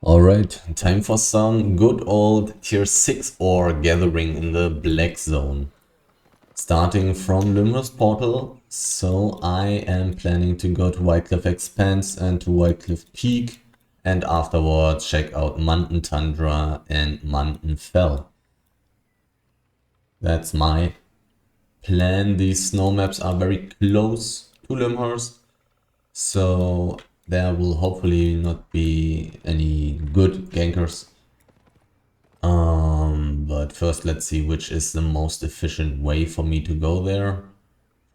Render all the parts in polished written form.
Alright, time for some good old tier 6 ore gathering in the black zone. Starting from Lymhurst portal, so I am planning to go to Whitecliff Expanse and to Whitecliff Peak, and afterwards check out Mountain Tundra and Mountain Fell. That's my plan. These snow maps are very close to Lymhurst, so there will hopefully not be any good gankers. But first let's see which is the most efficient way for me to go there.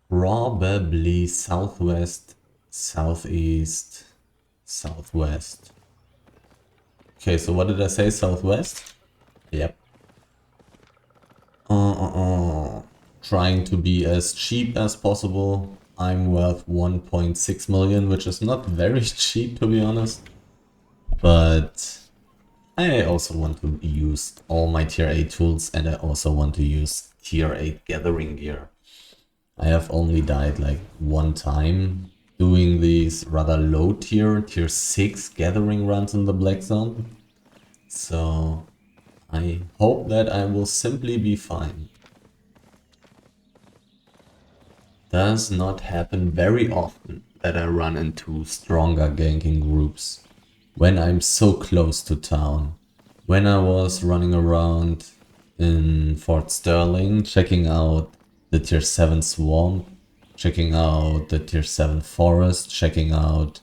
Probably southwest, southeast, southwest. Okay, so what did I say? Southwest? Yep. Trying to be as cheap as possible. I'm worth 1.6 million, which is not very cheap to be honest. But I also want to use all my tier 8 tools, and I also want to use tier 8 gathering gear. I have only died like one time doing these rather low tier 6 gathering runs in the black zone. So I hope that I will simply be fine. Does not happen very often that I run into stronger ganking groups when I'm so close to town. When I was running around in Fort Sterling, checking out the tier 7 swamp, checking out the tier 7 forest, checking out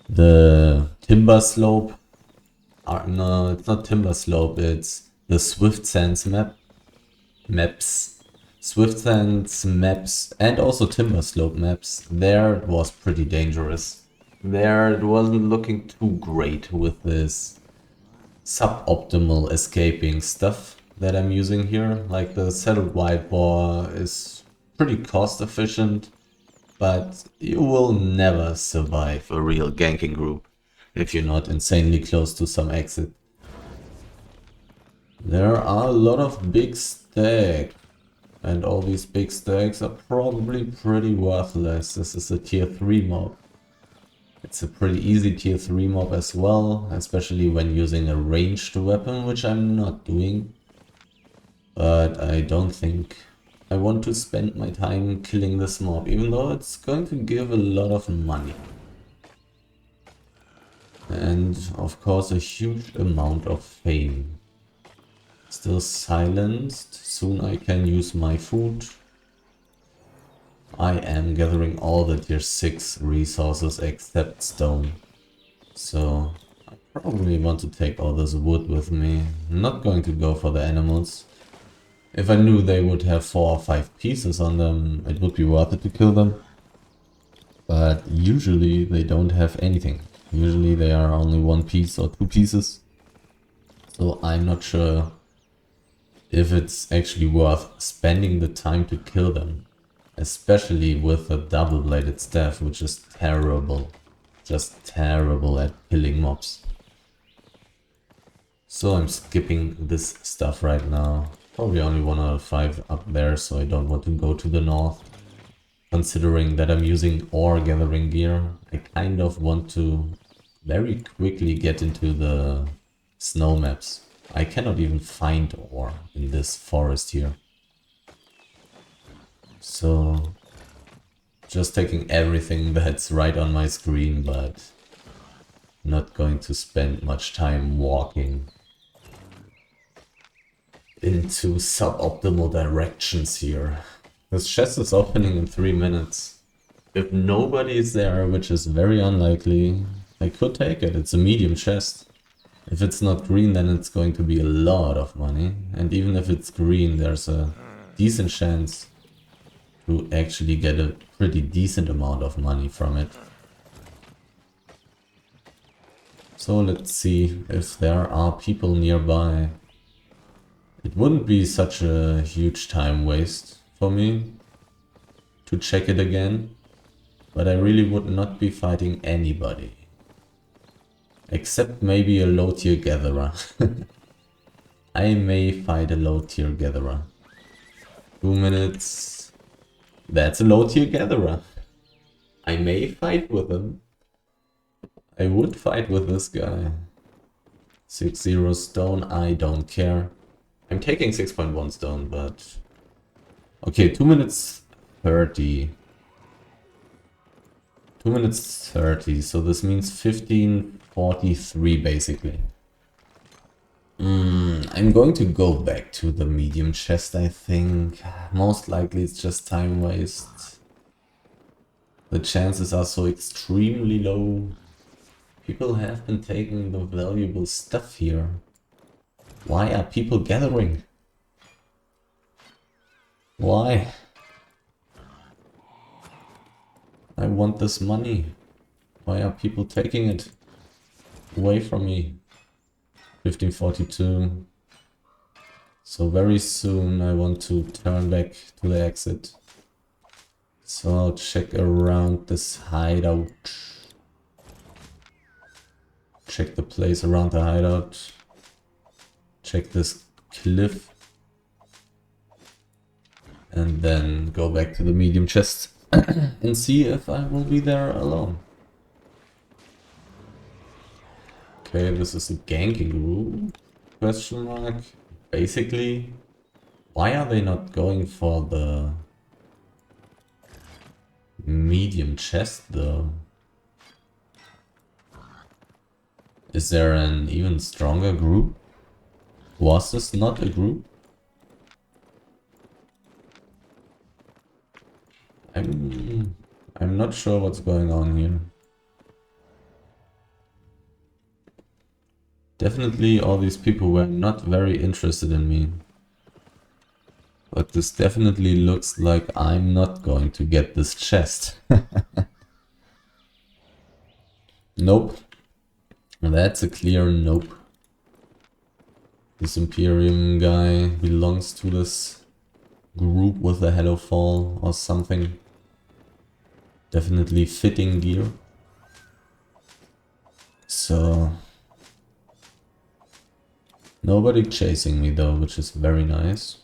the timber slope. No, it's not timber slope, it's the Swift Sands maps. Swift Sands maps and also timber slope maps. There it was pretty dangerous. There it wasn't looking too great with this suboptimal escaping stuff that I'm using here. Like the settled white boar is pretty cost efficient, but you will never survive a real ganking group if you're not insanely close to some exit. There are a lot of big stacks, and all these big stacks are probably pretty worthless. This is a tier 3 mob. It's a pretty easy tier 3 mob as well, especially when using a ranged weapon, which I'm not doing. But I don't think I want to spend my time killing this mob, even though it's going to give a lot of money. And of course a huge amount of fame. Still silenced, soon I can use my food. I am gathering all the tier 6 resources except stone. So I probably want to take all this wood with me. I'm not going to go for the animals. If I knew they would have 4 or 5 pieces on them, it would be worth it to kill them. But usually they don't have anything. Usually they are only 1 piece or 2 pieces. So I'm not sure if it's actually worth spending the time to kill them. Especially with a double-bladed staff, which is terrible. Just terrible at killing mobs. So I'm skipping this stuff right now. Probably only 1 out of 5 up there, so I don't want to go to the north. Considering that I'm using ore gathering gear, I kind of want to very quickly get into the snow maps. I cannot even find ore in this forest here. So just taking everything that's right on my screen, but not going to spend much time walking into suboptimal directions here. This chest is opening in 3 minutes. If nobody is there, which is very unlikely, I could take it. It's a medium chest. If it's not green, then it's going to be a lot of money. And even if it's green, there's a decent chance to actually get a pretty decent amount of money from it. So let's see if there are people nearby. It wouldn't be such a huge time waste for me to check it again, but I really would not be fighting anybody. Except maybe a low tier gatherer. I may fight a low tier gatherer. 2 minutes. That's a low tier gatherer. I may fight with him. I would fight with this guy. 6-0 stone, I don't care. I'm taking 6.1 stone, but... Okay, 2 minutes 30. 2 minutes 30, so this means 15:43 basically. I'm going to go back to the medium chest, I think. Most likely it's just time waste. The chances are so extremely low. People have been taking the valuable stuff here. Why are people gathering? Why? I want this money. Why are people taking it away from me? 15:42. So very soon I want to turn back to the exit. So I'll check around this hideout. Check the place around the hideout. Check this cliff. And then go back to the medium chest and see if I will be there alone. Okay, this is a ganking group? Question mark. Basically, why are they not going for the medium chest though? Is there an even stronger group? Was this not a group? I'm not sure what's going on here. Definitely all these people were not very interested in me. But this definitely looks like I'm not going to get this chest. Nope. That's a clear nope. This Imperium guy belongs to this group with a Hello Fall or something. Definitely fitting gear. So... Nobody chasing me though, which is very nice.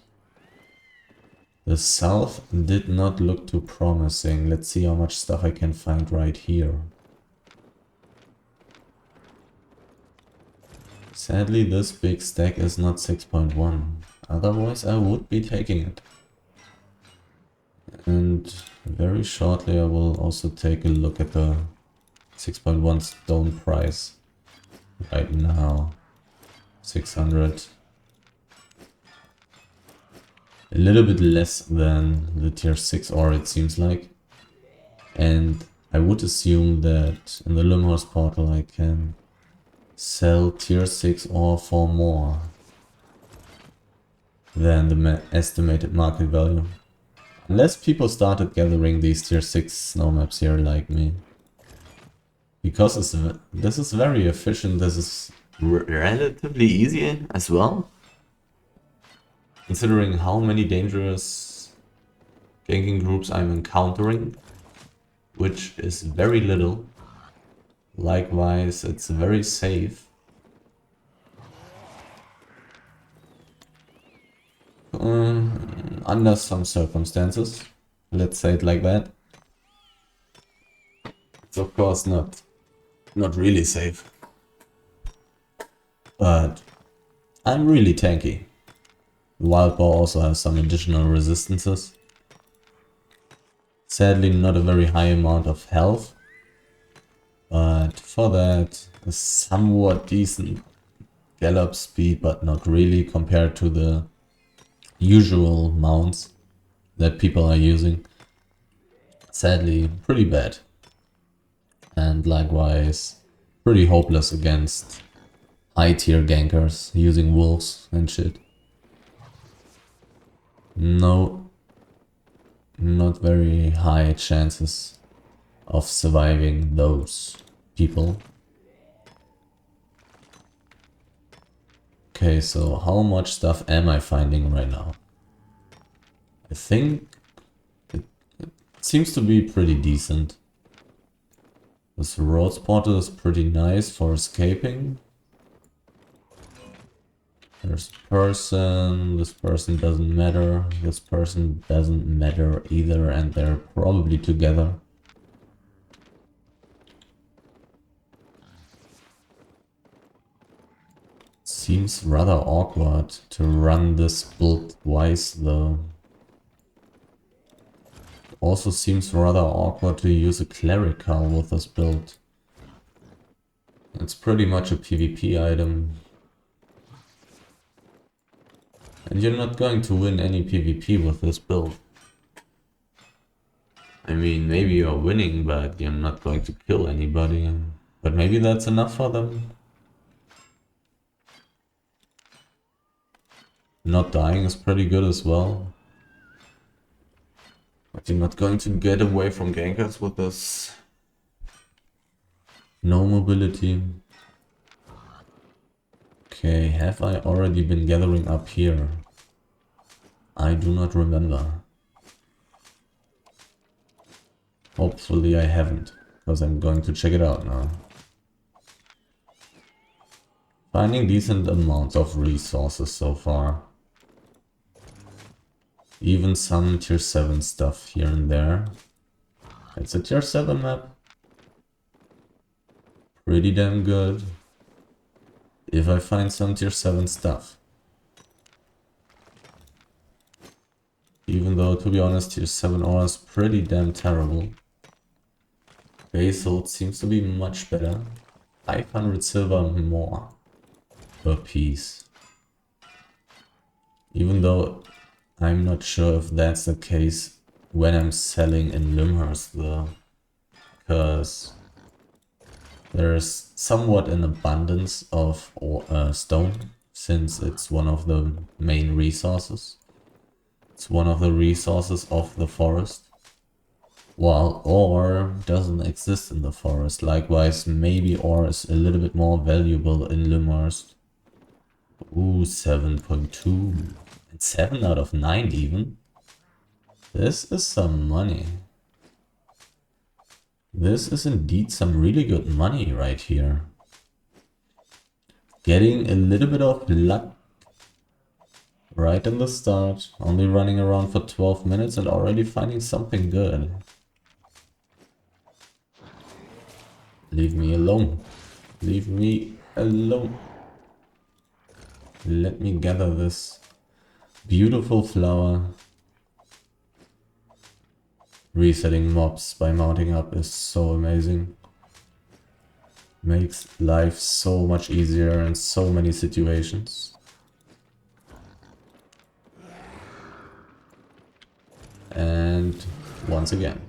The south did not look too promising. Let's see how much stuff I can find right here. Sadly, this big stack is not 6.1. Otherwise, I would be taking it. And very shortly, I will also take a look at the 6.1 stone price. Right now, 600. A little bit less than the tier 6 ore, it seems like. And I would assume that in the Lymhurst portal I can sell tier 6 ore for more than the estimated market value. Unless people started gathering these tier 6 snow maps here like me. Because this is very efficient, this is relatively easy as well. Considering how many dangerous ganking groups I'm encountering, which is very little. Likewise, it's very safe. Under some circumstances, let's say it like that. It's of course not really safe. But I'm really tanky. Wild Boar also has some additional resistances. Sadly, not a very high amount of health. But for that, a somewhat decent gallop speed, but not really compared to the usual mounts that people are using. Sadly, pretty bad. And likewise, pretty hopeless against high tier gankers using wolves and shit. No, not very high chances of surviving those people. Okay, so how much stuff am I finding right now? I think it seems to be pretty decent. This road spotter is pretty nice for escaping. There's a person, this person doesn't matter, this person doesn't matter either, and they're probably together. Seems rather awkward to run this build twice though. Also seems rather awkward to use a clerical with this build. It's pretty much a PvP item. And you're not going to win any PvP with this build. I mean, maybe you're winning, but you're not going to kill anybody. But maybe that's enough for them. Not dying is pretty good as well. But you're not going to get away from gankers with this. No mobility. Okay, have I already been gathering up here? I do not remember. Hopefully I haven't, because I'm going to check it out now. Finding decent amounts of resources so far. Even some tier 7 stuff here and there. It's a tier 7 map. Pretty damn good. If I find some tier 7 stuff. Even though, to be honest, tier 7 ore is pretty damn terrible. Base hold seems to be much better. 500 silver more per piece. Even though I'm not sure if that's the case when I'm selling in Lymhurst though. Because there's somewhat an abundance of stone, since it's one of the main resources. It's one of the resources of the forest. While ore doesn't exist in the forest. Likewise, maybe ore is a little bit more valuable in Lymhurst. Ooh, 7.2. And 7 out of 9 even. This is some money. This is indeed some really good money right here. Getting a little bit of luck right in the start. Only running around for 12 minutes and already finding something good. Leave me alone. Leave me alone. Let me gather this beautiful flower. Resetting mobs by mounting up is so amazing. Makes life so much easier in so many situations. And once again,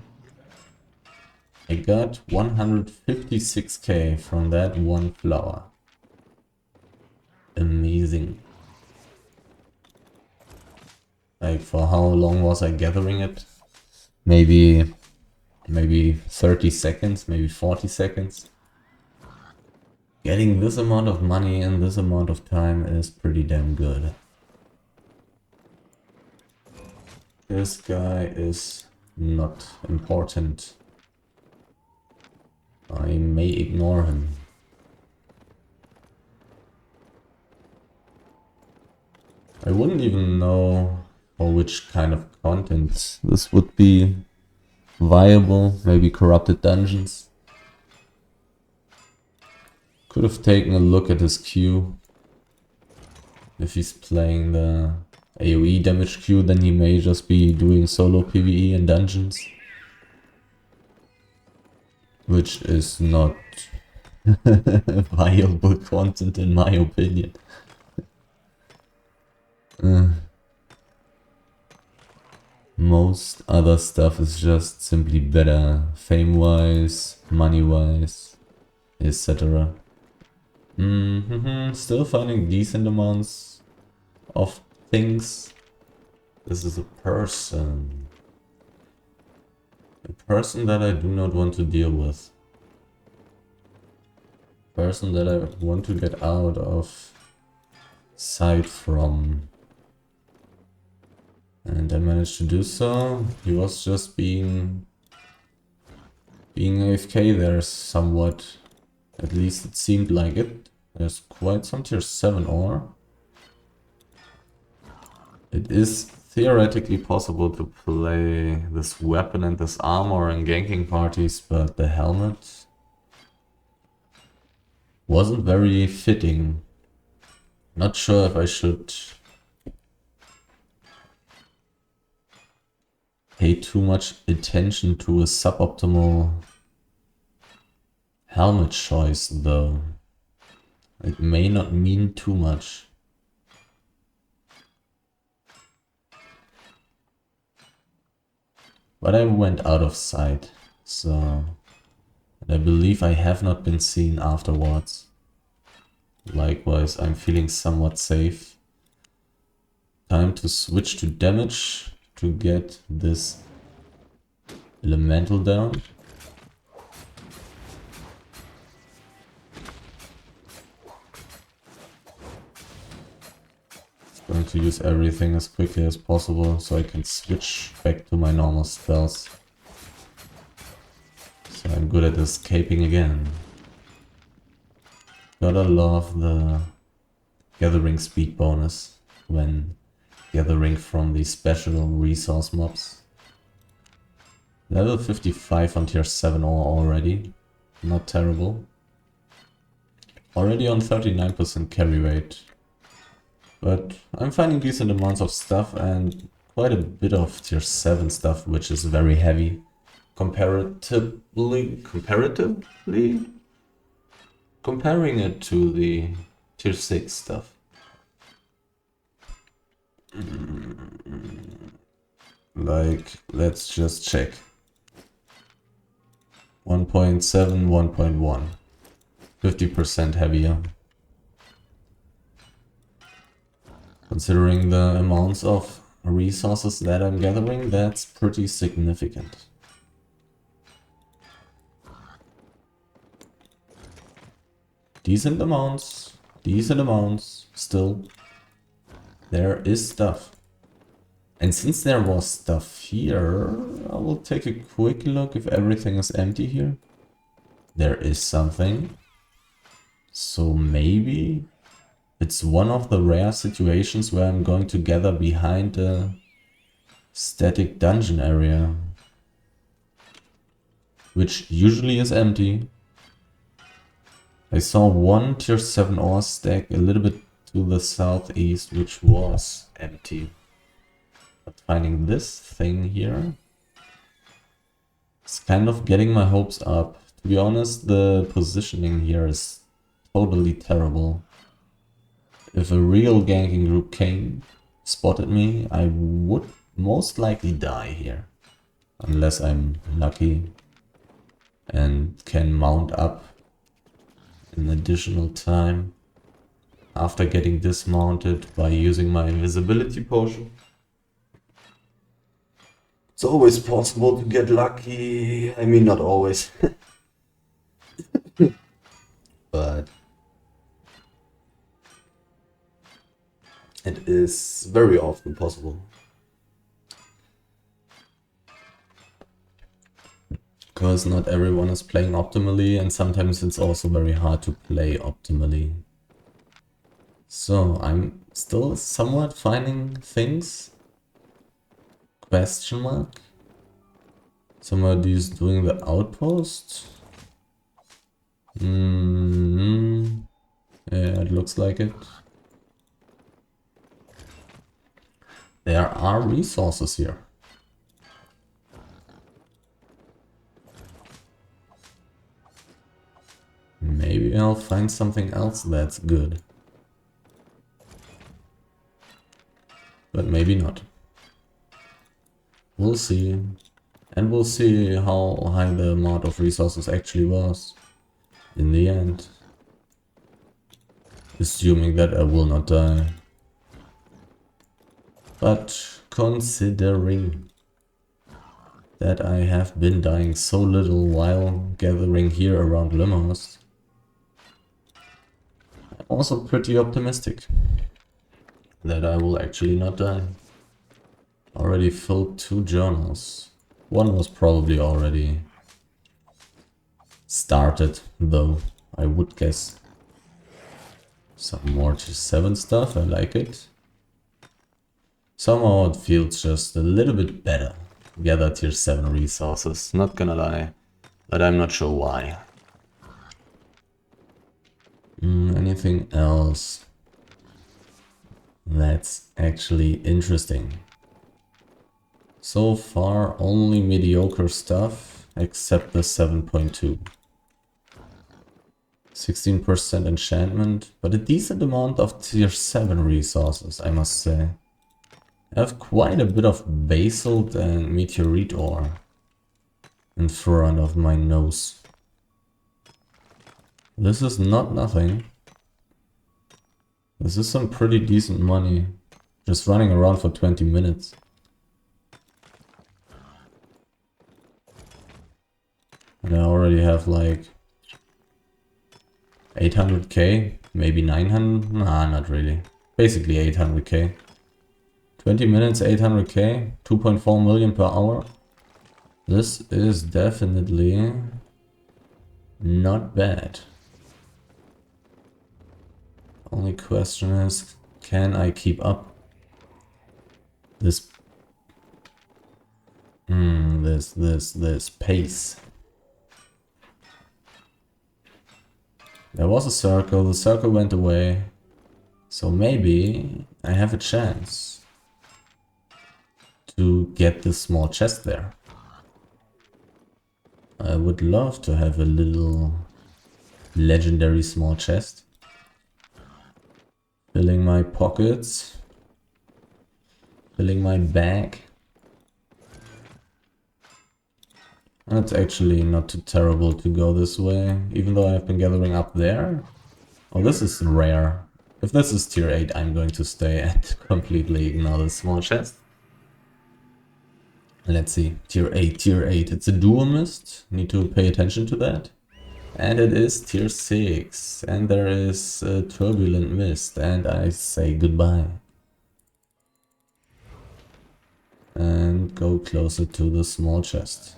I got 156k from that one flower. Amazing. Like, for how long was I gathering it? Maybe 30 seconds, maybe 40 seconds. Getting this amount of money in this amount of time is pretty damn good. This guy is not important. I may ignore him. I wouldn't even know for which kind of content this would be viable. Maybe corrupted dungeons. Could have taken a look at his queue. If he's playing the AoE damage queue, then he may just be doing solo PvE in dungeons. Which is not viable content in my opinion. Most other stuff is just simply better, fame-wise, money-wise, etc. Still finding decent amounts of things. This is a person. A person that I do not want to deal with. Person that I want to get out of sight from. And I managed to do so. He was just being AFK there somewhat. At least it seemed like it. There's quite some tier 7 ore. It is theoretically possible to play this weapon and this armor in ganking parties, but the helmet wasn't very fitting Not sure if I should pay too much attention to a suboptimal helmet choice though. It may not mean too much. But I went out of sight, so... And I believe I have not been seen afterwards. Likewise, I'm feeling somewhat safe. Time to switch to damage to get this elemental down. Going to use everything as quickly as possible so I can switch back to my normal spells. So I'm good at escaping again. Gotta love the gathering speed bonus when gathering from the special resource mobs. Level 55 on tier 7 ore already. Not terrible. Already on 39% carry rate. But I'm finding decent amounts of stuff and quite a bit of tier 7 stuff, which is very heavy. Comparatively? Comparing it to the tier 6 stuff. Like, let's just check. 1.7, 1.1. 50% heavier. Considering the amounts of resources that I'm gathering, that's pretty significant. Decent amounts, still. There is stuff. And since there was stuff here, I will take a quick look if everything is empty here. There is something. So maybe it's one of the rare situations where I'm going to gather behind a static dungeon area, which usually is empty. I saw one tier 7 ore stack a little bit to the southeast, which was empty. But finding this thing here is kind of getting my hopes up. To be honest, the positioning here is totally terrible. If a real ganking group came, spotted me, I would most likely die here. Unless I'm lucky and can mount up an additional time after getting dismounted by using my invisibility potion. It's always possible to get lucky. I mean, not always. But it is very often possible. Because not everyone is playing optimally, and sometimes it's also very hard to play optimally. So I'm still somewhat finding things. Question mark. Somebody's doing the outpost. Yeah, it looks like it. There are resources here. Maybe I'll find something else that's good. But maybe not. We'll see. And we'll see how high the amount of resources actually was in the end. Assuming that I will not die. But considering that I have been dying so little while gathering here around Lymhurst, I'm also pretty optimistic that I will actually not die. Already filled 2 journals. One was probably already started, though, I would guess. Some more tier 7 stuff, I like it. Somehow it feels just a little bit better. Gather tier 7 resources, not gonna lie, but I'm not sure why. Anything else? That's actually interesting. So far, only mediocre stuff, except the 7.2. 16% enchantment, but a decent amount of tier 7 resources, I must say. I have quite a bit of basalt and meteorite ore in front of my nose. This is not nothing. This is some pretty decent money. Just running around for 20 minutes. And I already have like 800k, maybe 900, nah, not really. Basically 800k. 20 minutes, 800k, 2.4 million per hour. This is definitely not bad. Only question is, can I keep up this this pace? There was a circle, the circle went away. So maybe I have a chance to get this small chest there. I would love to have a little legendary small chest. Filling my pockets. Filling my bag. And it's actually not too terrible to go this way, even though I've been gathering up there. Oh, this is rare. If this is tier 8, I'm going to stay and completely ignore the small chest. Let's see, tier 8, tier 8. It's a dual mist, need to pay attention to that. And it is tier 6, and there is a turbulent mist, and I say goodbye. And go closer to the small chest.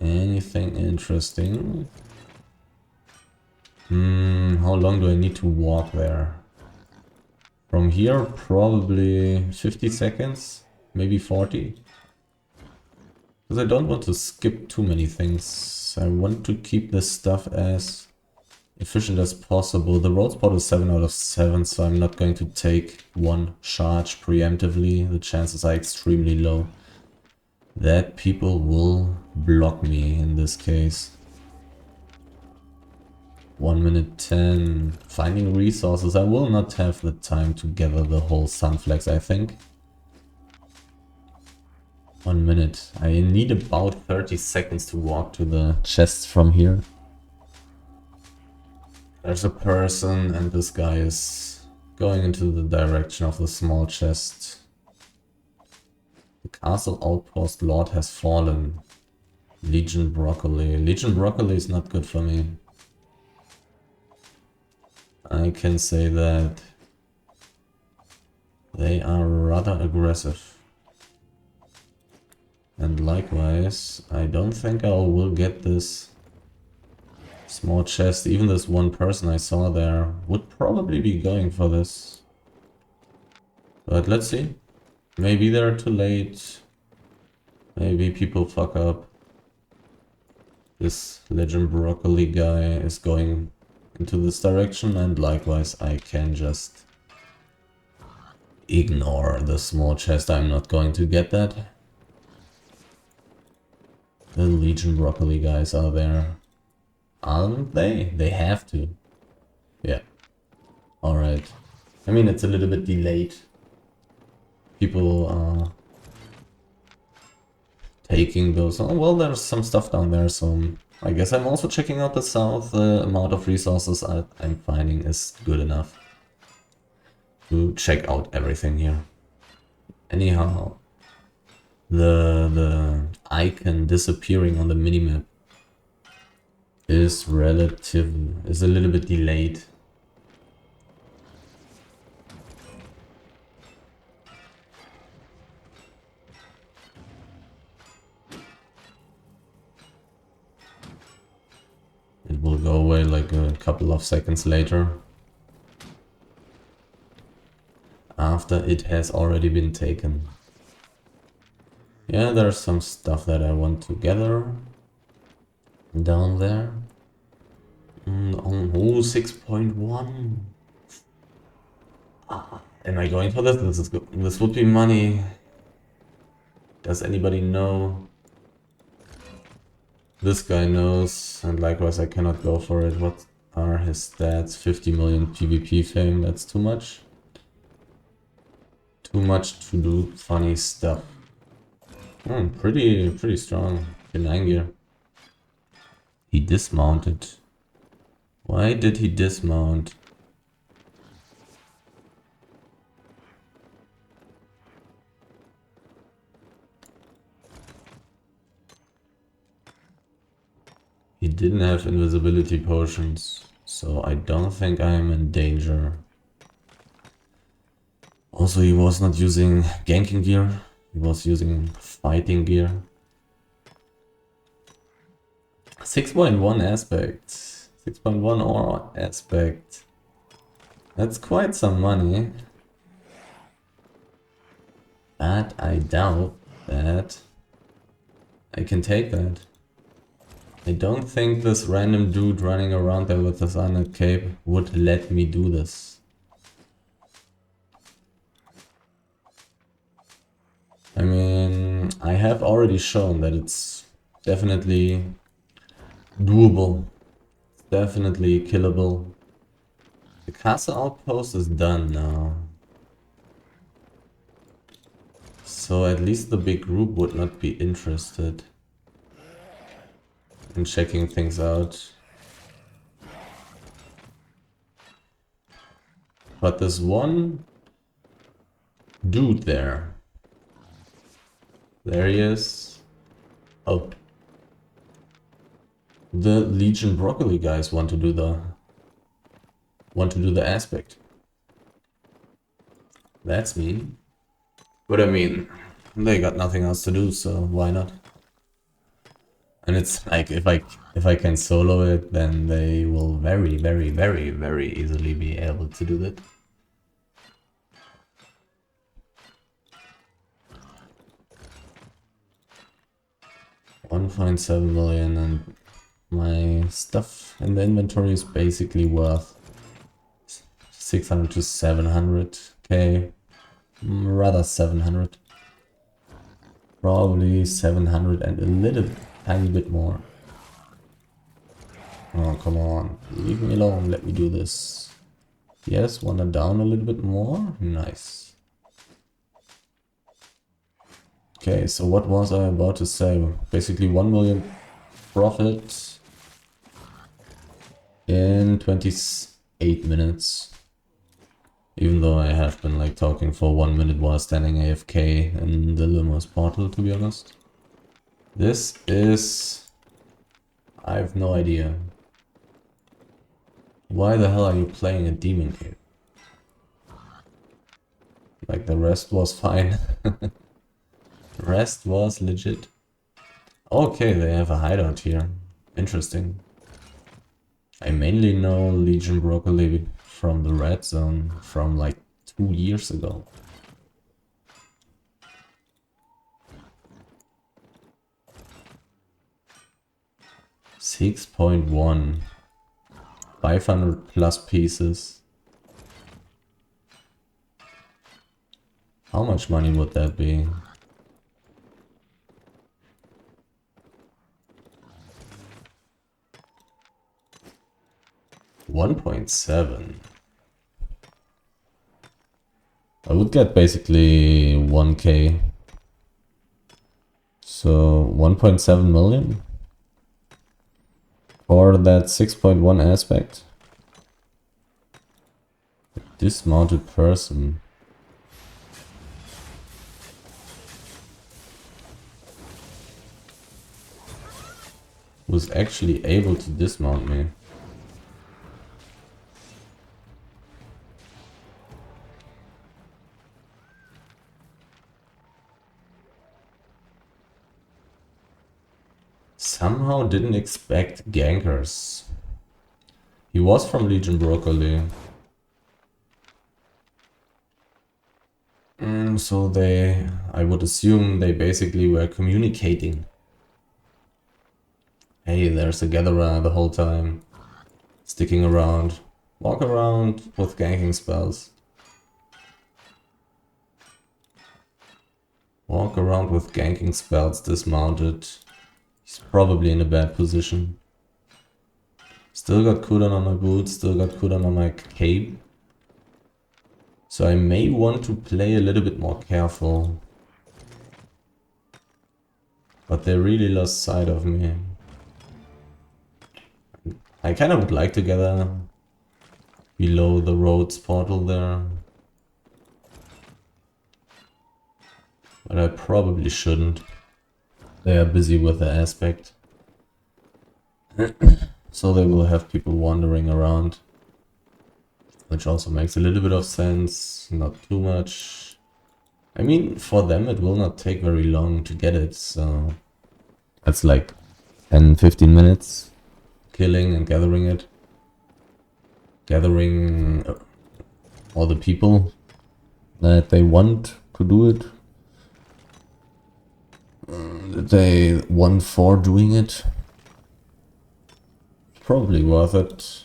Anything interesting? How long do I need to walk there? From here, probably 50 seconds, maybe 40. Because I don't want to skip too many things. I want to keep this stuff as efficient as possible. The road spot is 7 out of 7, so I'm not going to take one charge preemptively. The chances are extremely low that people will block me in this case. 1 minute 10. Finding resources. I will not have the time to gather the whole sunflags, I think. 1 minute. I need about 30 seconds to walk to the chests from here. There's a person and this guy is going into the direction of the small chest. The castle outpost lord has fallen. Legion broccoli. Legion broccoli is not good for me. I can say that they are rather aggressive. And likewise, I don't think I will get this small chest. Even this one person I saw there would probably be going for this. But let's see. Maybe they're too late. Maybe people fuck up. This Legend Broccoli guy is going into this direction, and likewise I can just ignore the small chest. I'm not going to get that. The Legion Broccoli guys are there. Aren't they? They have to. Yeah. Alright. I mean, it's a little bit delayed. People are taking those. Oh, well, there's some stuff down there, so I guess I'm also checking out the south. The amount of resources I'm finding is good enough to check out everything here. Anyhow, the icon disappearing on the minimap is a little bit delayed. It will go away like a couple of seconds later, after it has already been taken. Yeah, there's some stuff that I want to gather down there. Oh, 6.1. Am I going for this? This is good. This would be money. Does anybody know? This guy knows, and likewise I cannot go for it. What are his stats? 50 million PvP fame, that's too much. Too much to do funny stuff. Pretty strong. 9 gear. He dismounted. Why did he dismount? He didn't have invisibility potions, so I don't think I'm in danger. Also, he was not using ganking gear, he was using fighting gear. 6.1 aspect. 6.1 or aspect. That's quite some money. But I doubt that I can take that. I don't think this random dude running around there with his undead cape would let me do this. I mean, I have already shown that it's definitely doable. It's definitely killable. The castle outpost is done now. So at least the big group would not be interested in checking things out. But this one dude there. There he is. Oh. The Legion Broccoli guys want to do the aspect. That's mean. But I mean, they got nothing else to do, so why not? And it's like if I can solo it, then they will very easily be able to do that. $1.7 million, and my stuff in the inventory is basically worth 600 to 700k. Rather 700. Probably 700 and a little tiny bit more. Oh, come on. Leave me alone. Let me do this. Yes, wanna down a little bit more? Nice. Okay, so what was I about to say? Basically 1 million profit in 28 minutes. Even though I have been like talking for 1 minute while standing AFK in the Lymhurst portal, to be honest. This is... I have no idea. Why the hell are you playing a demon here? Like the rest was fine. The rest was legit. Okay, they have a hideout here. Interesting. I mainly know Legion Broccoli from the red zone from like 2 years ago. $6.1. 500 plus pieces. How much money would that be? $1.7. I would get basically 1k. So 1.7 million for that 6.1 aspect. Dismounted person. Was actually able to dismount me. Somehow didn't expect gankers. He was from Legion Broccoli. So I would assume they basically were communicating. Hey, there's a gatherer the whole time. Sticking around. Walk around with ganking spells. Walk around with ganking spells dismounted. He's probably in a bad position. Still got cooldown on my boots, still got cooldown on my cape. So I may want to play a little bit more careful. But they really lost sight of me. I kind of would like to gather below the roads portal there. But I probably shouldn't. They are busy with the aspect. So they will have people wandering around. Which also makes a little bit of sense, not too much. I mean, for them it will not take very long to get it, so... That's like 10-15 minutes. Killing and gathering it. Gathering all the people that they want to do it. That they want for doing it. Probably worth it.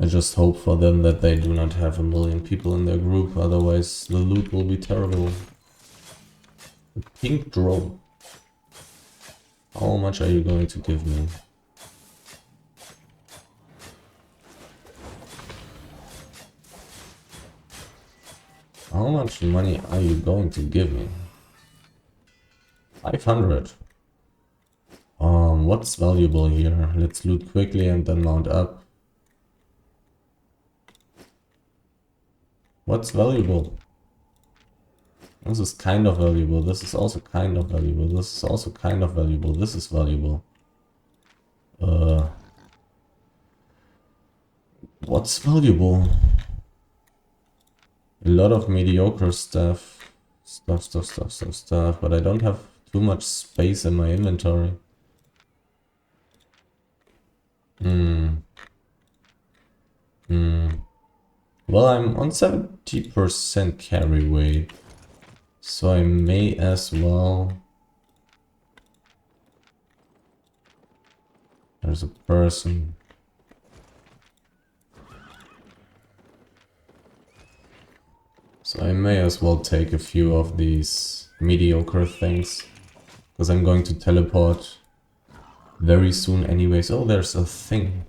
I just hope for them that they do not have 1,000,000 people in their group, otherwise the loot will be terrible. A pink drone. How much are you going to give me? How much money are you going to give me? 500. What's valuable here? Let's loot quickly and then mount up. What's valuable? This is kind of valuable. This is also kind of valuable. This is also kind of valuable. This is valuable. What's valuable? A lot of mediocre stuff. Stuff. But I don't have too much space in my inventory. Well, I'm on 70% carry weight. So I may as well... There's a person. So I may as well take a few of these mediocre things. Because I'm going to teleport very soon anyways. Oh, there's a thing.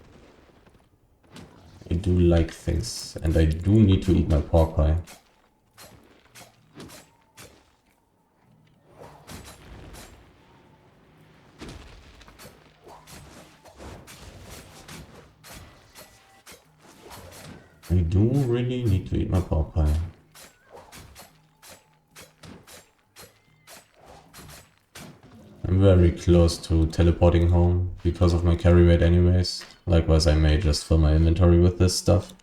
I do like things. And I do need to eat my pork pie. I do really need to eat my pork pie. I'm very close to teleporting home because of my carry weight anyways. Likewise, I may just fill my inventory with this stuff.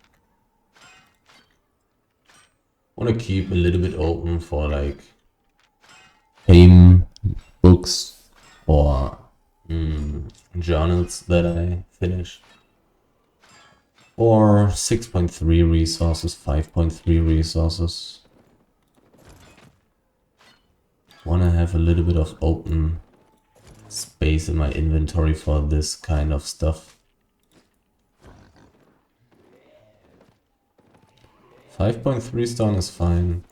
Want to keep a little bit open for like aim books or journals that I finish. Or 6.3 resources, 5.3 resources. Want to have a little bit of open space in my inventory for this kind of stuff. 5.3 stone is fine.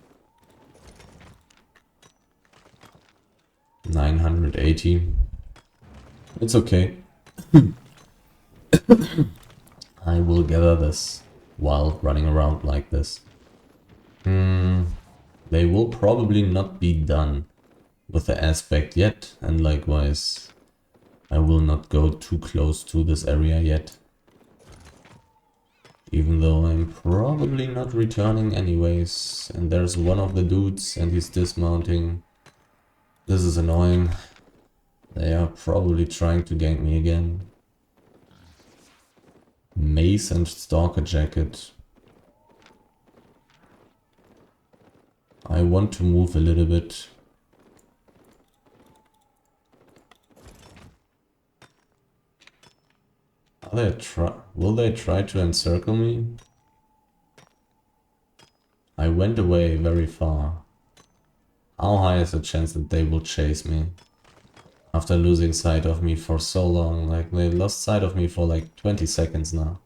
980. It's okay. I will gather this while running around like this. They will probably not be done with the aspect yet, and likewise I will not go too close to this area yet. Even though I'm probably not returning anyways, and there's one of the dudes and he's dismounting. This is annoying. They are probably trying to gank me again. Mace and stalker jacket. I want to move a little bit. Will they try to encircle me? I went away very far. How high is the chance that they will chase me? After losing sight of me for so long, like they lost sight of me for like 20 seconds now.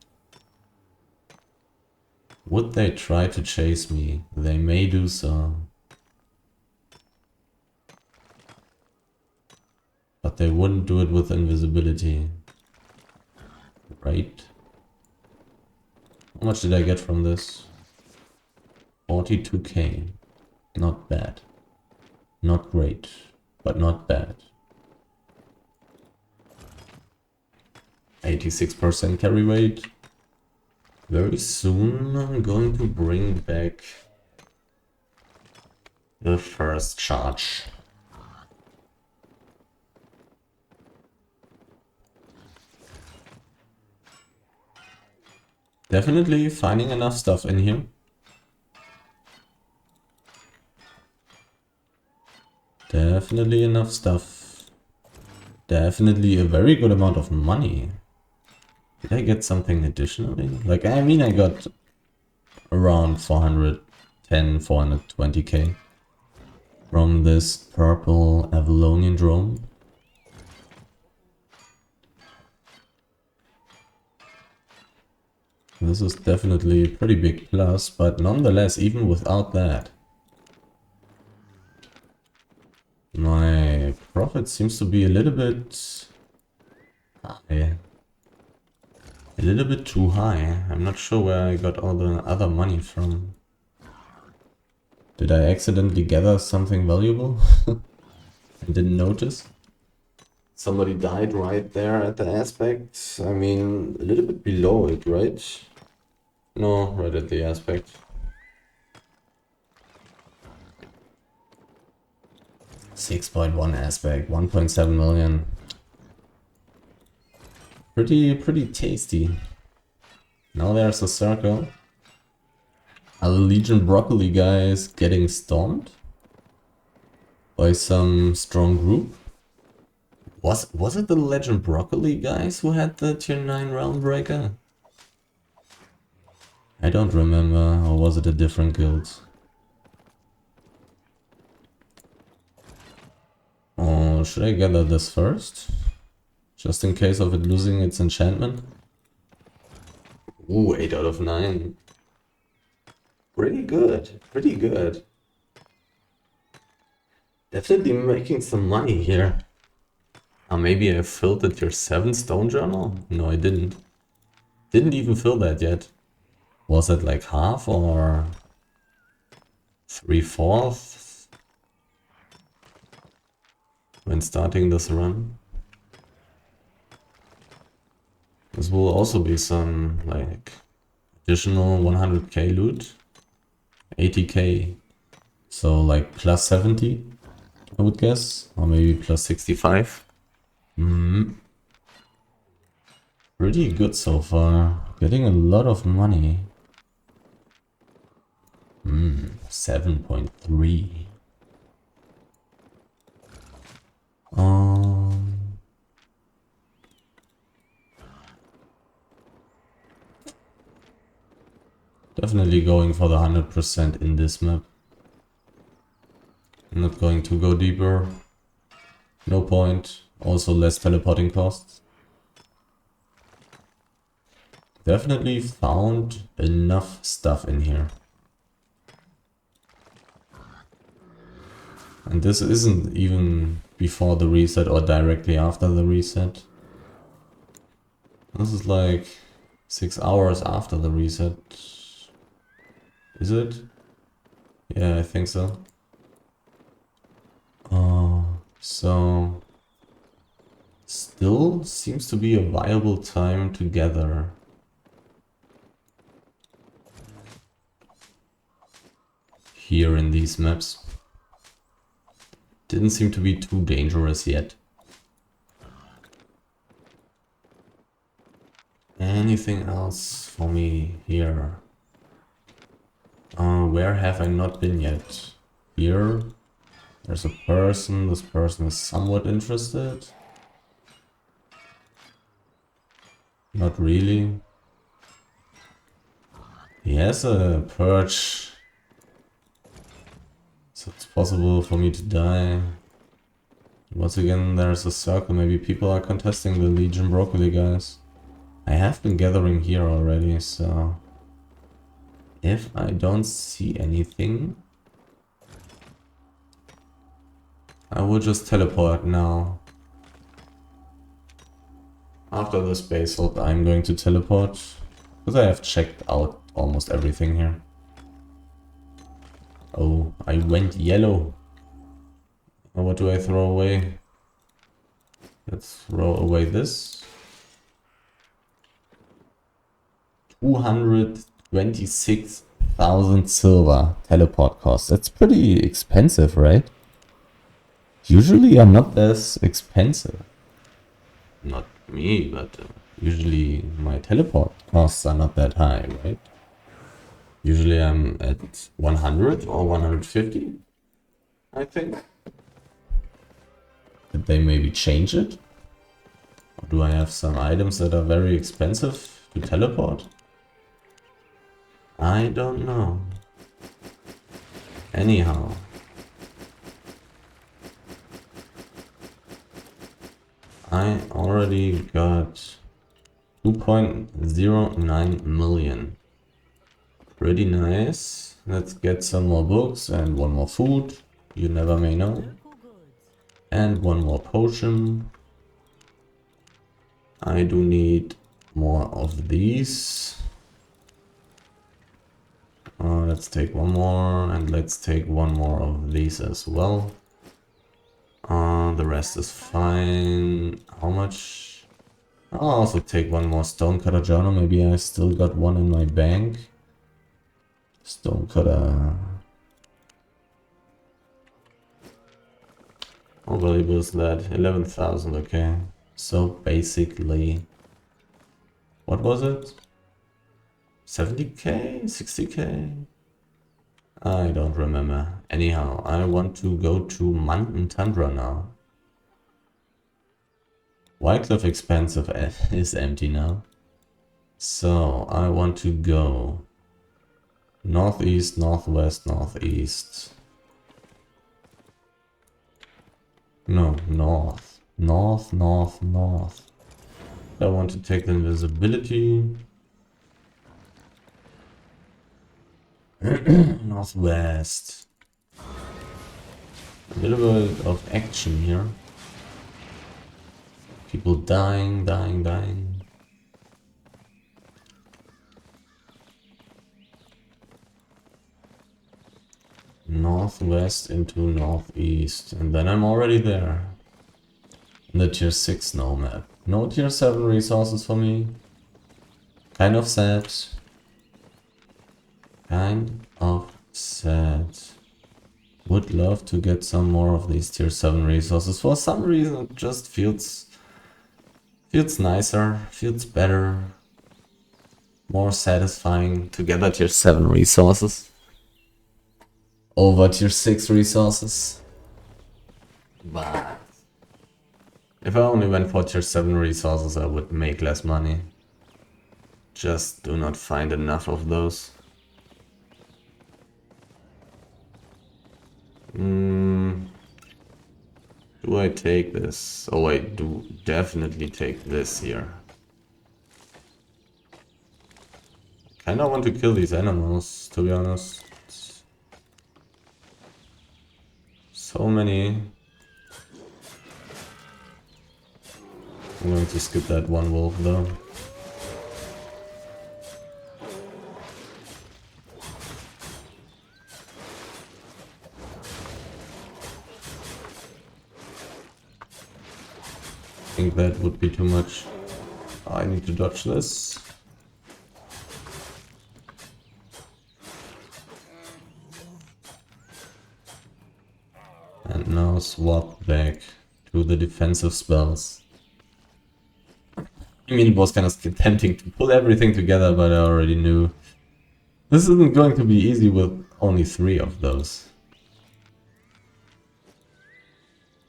Would they try to chase me? They may do so. But they wouldn't do it with invisibility. Right? How much did I get from this? 42k. Not bad. Not great, but not bad. 86% carry rate. Very soon I'm going to bring back the first charge. Definitely finding enough stuff in here. Definitely enough stuff. Definitely a very good amount of money. Did I get something additionally? Like, I mean, I got around 410, 420k from this purple Avalonian drone. This is definitely a pretty big plus, but nonetheless, even without that, my profit seems to be a little bit high. A little bit too high. I'm not sure where I got all the other money from. Did I accidentally gather something valuable? I didn't notice. Somebody died right there at the aspect. I mean, a little bit below it, right? No, right at the aspect. .1 aspect, 1.7 million. Pretty tasty. Now there's a circle. Are the Legion Broccoli guys getting stormed by some strong group? Was it the Legend Broccoli guys who had the tier 9 Realm Breaker? I don't remember, or was it a different guild? Oh, should I gather this first? Just in case of it losing its enchantment? Ooh, 8 out of 9. Pretty good, pretty good. Definitely making some money here. Maybe I filled the tier 7 stone journal? No, I didn't. Didn't even fill that yet. Was it like half or 3/4 when starting this run? This will also be some like additional 100k loot. 80k. So like plus 70, I would guess. Or maybe plus 65. Pretty good so far. Getting a lot of money. 7.3. Definitely going for the 100% in this map. I'm not going to go deeper. No point. Also less teleporting costs. Definitely found enough stuff in here. And this isn't even before the reset or directly after the reset. This is like 6 hours after the reset. Is it? Yeah, I think so. So still seems to be a viable time to gather. Here in these maps. Didn't seem to be too dangerous yet. Anything else for me here? Where have I not been yet? Here. There's a person. This person is somewhat interested. Not really. He has a perch. So it's possible for me to die. Once again, there's a circle. Maybe people are contesting the Legion Broccoli guys. I have been gathering here already, so... If I don't see anything... I will just teleport now. After the space hold, I'm going to teleport. Because I have checked out almost everything here. Oh, I went yellow. Now what do I throw away? Let's throw away this. 226,000 silver teleport cost. That's pretty expensive, right? Usually I'm not this expensive. Not me, but usually my teleport costs are not that high, right? Usually I'm at 100 or 150, I think. Did they maybe change it? Or do I have some items that are very expensive to teleport? I don't know. Anyhow. I already got 2.09 million. Pretty nice. Let's get some more books and one more food. You never may know. And one more potion. I do need more of these. Let's take one more and let's take one more of these as well. The rest is fine. How much? I'll also take one more stonecutter journal. Maybe I still got one in my bank. Stonecutter. How valuable is that? 11,000, okay. So basically, what was it? 70k? 60k? I don't remember. Anyhow, I want to go to Mountain Tundra now. Wycliffe Expansive is empty now. So I want to go northeast, northwest, northeast. No, north. North, north, north. I want to take the invisibility. Northwest. A little bit of action here. People dying, dying, dying. Northwest into northeast. And then I'm already there. In the tier 6 snow map. No tier 7 resources for me. Kind of sad. Kind of sad. Would love to get some more of these tier 7 resources. For some reason it just feels nicer, feels better, more satisfying to gather tier 7 resources over tier 6 resources. But if I only went for tier 7 resources I would make less money. Just do not find enough of those. Do I take this? Oh, I do definitely take this here. Kinda want to kill these animals, to be honest. So many. I'm going to skip that one wolf though. I think that would be too much. I need to dodge this. And now swap back to the defensive spells. I mean, it was kind of tempting to pull everything together, but I already knew this isn't going to be easy with only 3 of those.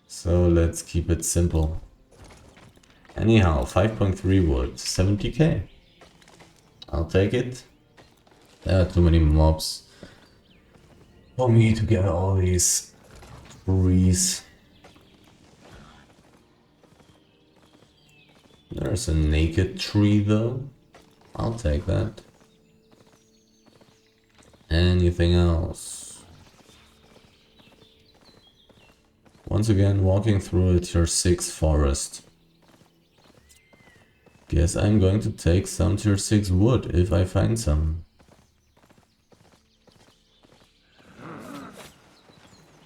So let's keep it simple. Anyhow, 5.3 wood, 70k. I'll take it. There are too many mobs for me to get all these trees. There's a naked tree though. I'll take that. Anything else? Once again, walking through a tier 6 forest. Guess I'm going to take some tier 6 wood if I find some.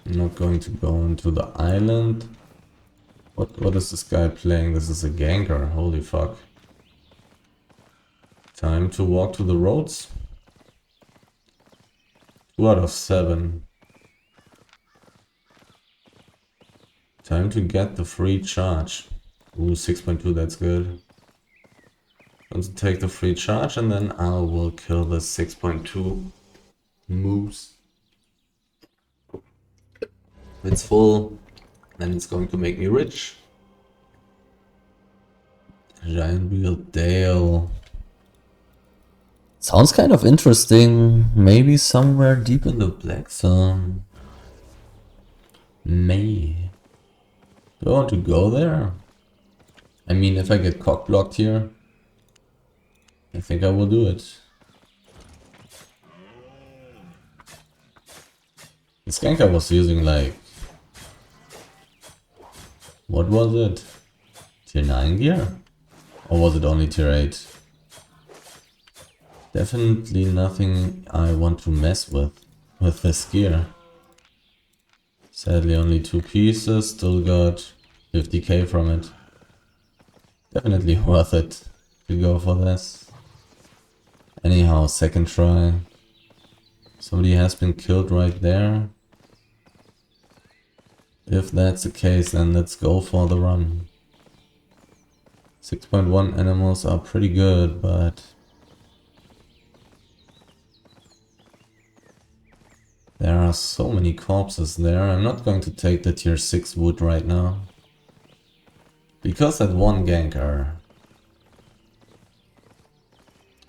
I'm not going to go into the island. What is this guy playing? This is a ganker, holy fuck. Time to walk to the roads. 2 out of 7. Time to get the free charge. Ooh, 6.2, that's good. Going to take the free charge and then I will kill the 6.2 moves. If it's full, then it's going to make me rich. Giant Wheel Dale. Sounds kind of interesting. Maybe somewhere deep in the Black Zone. May. Do I want to go there? I mean, if I get cock blocked here, I think I will do it. This gank I was using, like, what was it? Tier 9 gear? Or was it only tier 8? Definitely nothing I want to mess with this gear. Sadly only 2 pieces, still got 50k from it. Definitely worth it to go for this. Anyhow, second try. Somebody has been killed right there. If that's the case, then let's go for the run. 6.1 animals are pretty good, but there are so many corpses there. I'm not going to take the tier 6 wood right now. Because that one ganker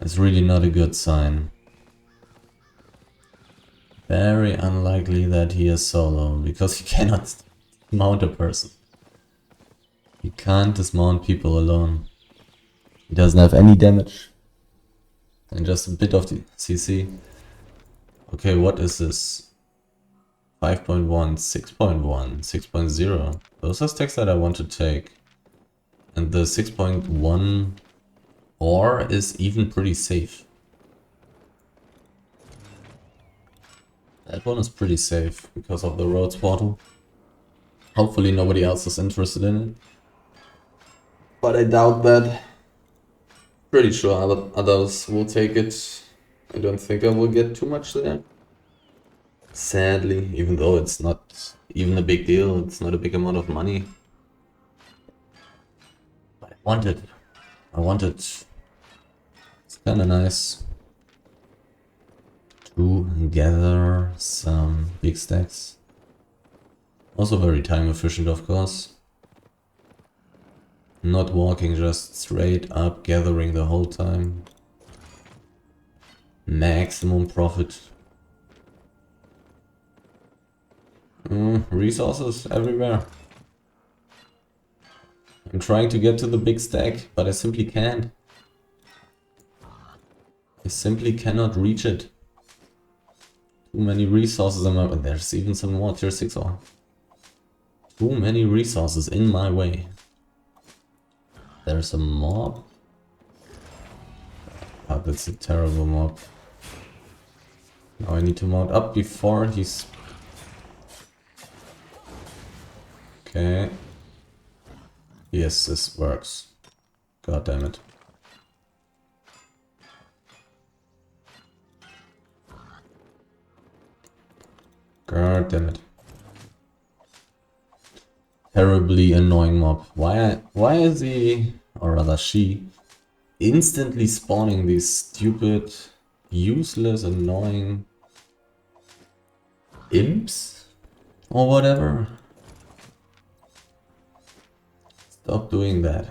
is really not a good sign. Very unlikely that he is solo, because he cannot mount a person. He can't dismount people alone. He doesn't have any damage. And just a bit of the CC. Okay, what is this? 5.1, 6.1, 6.0. Those are stacks that I want to take. And the 6.1 ore is even pretty safe. That one is pretty safe because of the roads portal. Hopefully nobody else is interested in it. But I doubt that. Pretty sure others will take it. I don't think I will get too much there. Sadly, even though it's not even a big deal, it's not a big amount of money. But I want it. I want it. It's kinda nice to gather some big stacks. Also very time efficient, of course. Not walking just straight up, gathering the whole time. Maximum profit. Resources everywhere. I'm trying to get to the big stack, but I simply can't. I simply cannot reach it. Too many resources in my way. There's even some more tier 6 ore. Too many resources in my way. There's a mob. Oh, that's a terrible mob. Now I need to mount up before he's... Okay. Yes, this works. God damn it. God damn it. Terribly annoying mob. Why is he, or rather she, instantly spawning these stupid, useless, annoying imps? Or whatever. Stop doing that.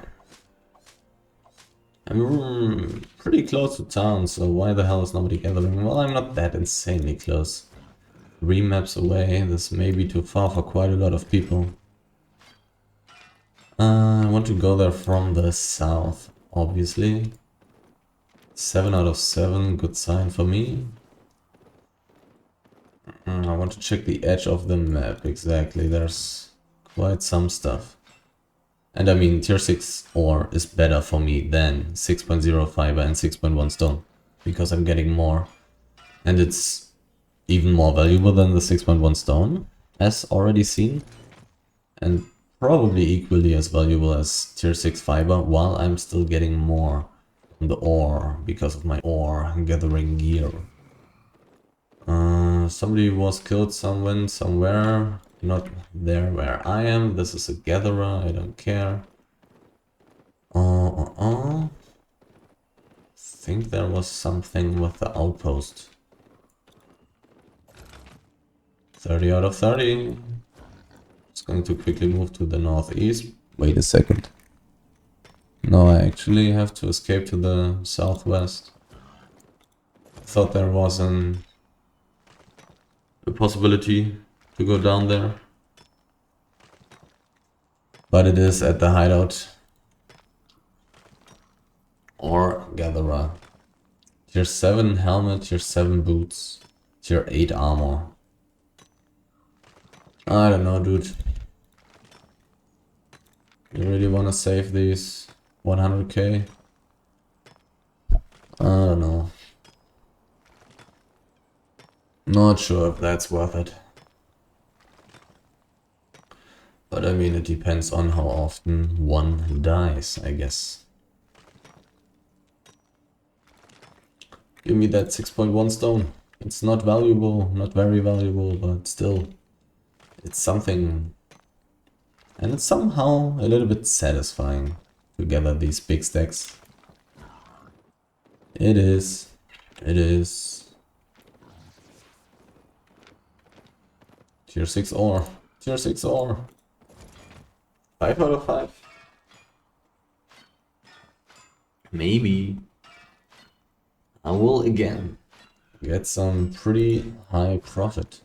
I'm pretty close to town, so why the hell is nobody gathering? Well, I'm not that insanely close. 3 maps away, this may be too far for quite a lot of people. I want to go there from the south, obviously. 7 out of 7, good sign for me. I want to check the edge of the map, exactly. There's quite some stuff. And I mean, tier 6 ore is better for me than 6.0 fiber and 6.1 stone, because I'm getting more. And it's even more valuable than the 6.1 stone, as already seen. And probably equally as valuable as tier 6 fiber, while I'm still getting more from the ore, because of my ore gathering gear. Somebody was killed somewhere, not there where I am. This is a gatherer, I don't care. Think there was something with the outpost. 30 out of 30. Just going to quickly move to the northeast. Wait a second. No, I actually have to escape to the southwest. I thought there was a possibility to go down there. But it is at the hideout. Or gatherer. Tier 7 helmet, tier 7 boots, tier 8 armor. I don't know, dude. You really wanna save these 100k? I don't know. Not sure if that's worth it. But I mean, it depends on how often one dies, I guess. Give me that 6.1 stone. It's not valuable, not very valuable, but still, it's something. And it's somehow a little bit satisfying to gather these big stacks. It is. It is. Tier 6 ore. Tier 6 ore. 5 out of 5. Maybe I will again get some pretty high profit.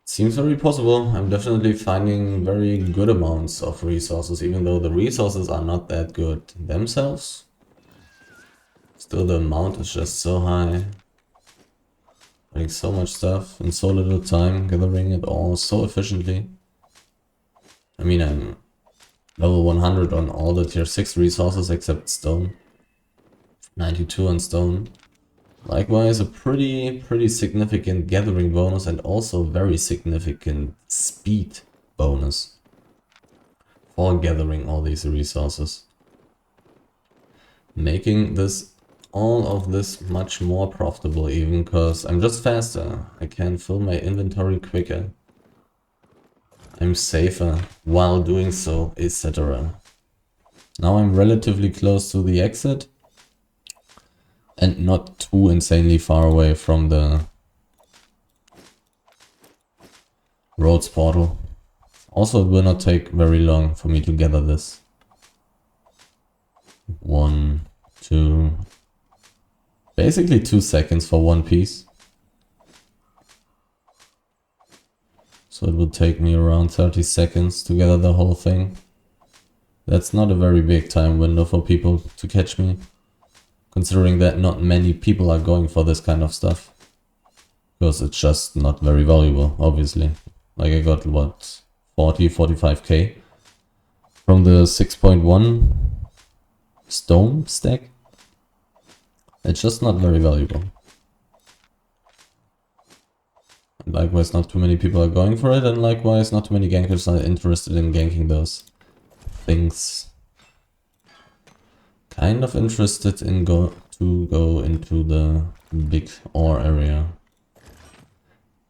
Seems very possible. I'm definitely finding very good amounts of resources, even though the resources are not that good themselves. Still, the amount is just so high. Getting so much stuff in so little time, gathering it all so efficiently. I mean, I'm level 100 on all the tier 6 resources except stone. 92 on stone. Likewise, a pretty significant gathering bonus and also very significant speed bonus for gathering all these resources. Making all of this much more profitable even, because I'm just faster. I can fill my inventory quicker. I'm safer while doing so, etc. Now I'm relatively close to the exit and not too insanely far away from the roads portal. Also, it will not take very long for me to gather this. 1, 2... Basically 2 seconds for one piece. So it will take me around 30 seconds to gather the whole thing. That's not a very big time window for people to catch me, considering that not many people are going for this kind of stuff. Because it's just not very valuable, obviously. Like I got, what, 45k from the 6.1 stone stack. It's just not very valuable. And likewise, not too many people are going for it, and likewise, not too many gankers are interested in ganking those things. Kind of interested in go into the big ore area.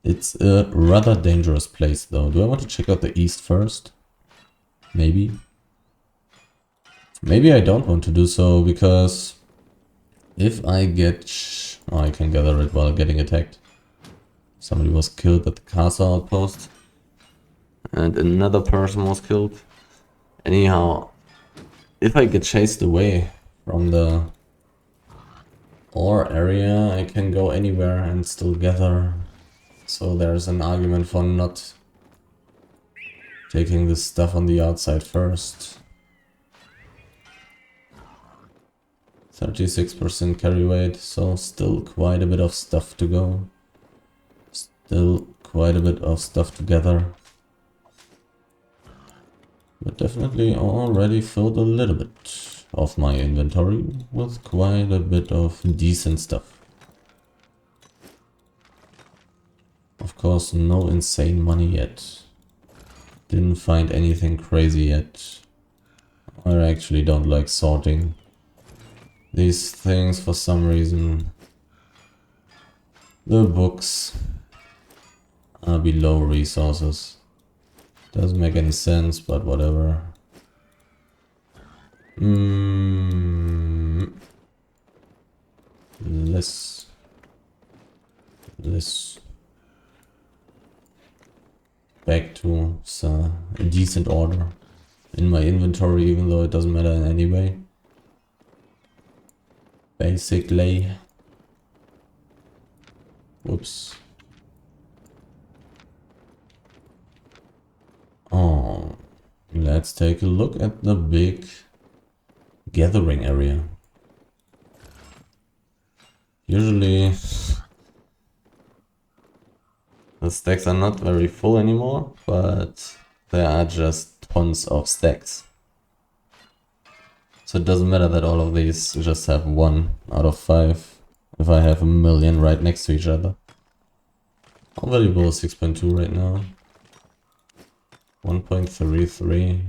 It's a rather dangerous place though. Do I want to check out the east first? Maybe. Maybe I don't want to do so, because if I get... Oh, I can gather it while getting attacked. Somebody was killed at the castle outpost. And another person was killed. Anyhow, if I get chased away from the ore area, I can go anywhere and still gather. So there's an argument for not taking this stuff on the outside first. 36% carry weight, so still quite a bit of stuff to go. Still quite a bit of stuff to gather. But definitely already filled a little bit of my inventory with quite a bit of decent stuff. Of course, no insane money yet. Didn't find anything crazy yet. I actually don't like sorting these things for some reason. The books are below resources. Doesn't make any sense, but whatever. Less. Back to a decent order in my inventory, even though it doesn't matter in any way. Basically. Whoops. Oh, let's take a look at the big gathering area. Usually the stacks are not very full anymore, but there are just tons of stacks. So it doesn't matter that all of these just have 1 out of 5 if I have a million right next to each other. How valuable is 6.2 right now? 1.33.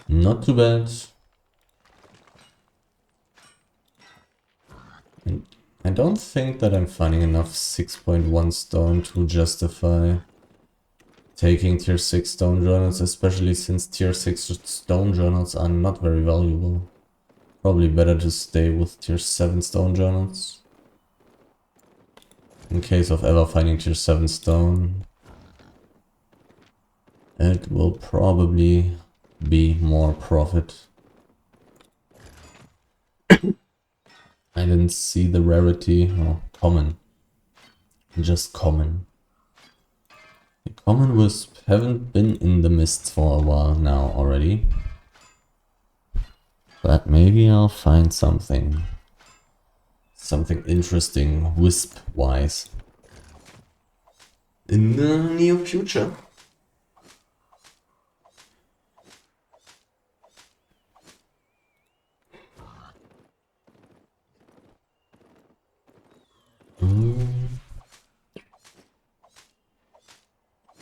Not too bad. And I don't think that I'm finding enough 6.1 stone to justify taking tier 6 stone journals, especially since tier 6 stone journals are not very valuable. Probably better to stay with tier 7 stone journals. In case of ever finding tier 7 stone, it will probably be more profit. I didn't see the rarity. Oh, common. Just common. The common wisp haven't been in the mist for a while now already. But maybe I'll find something. Something interesting wisp-wise. In the near future.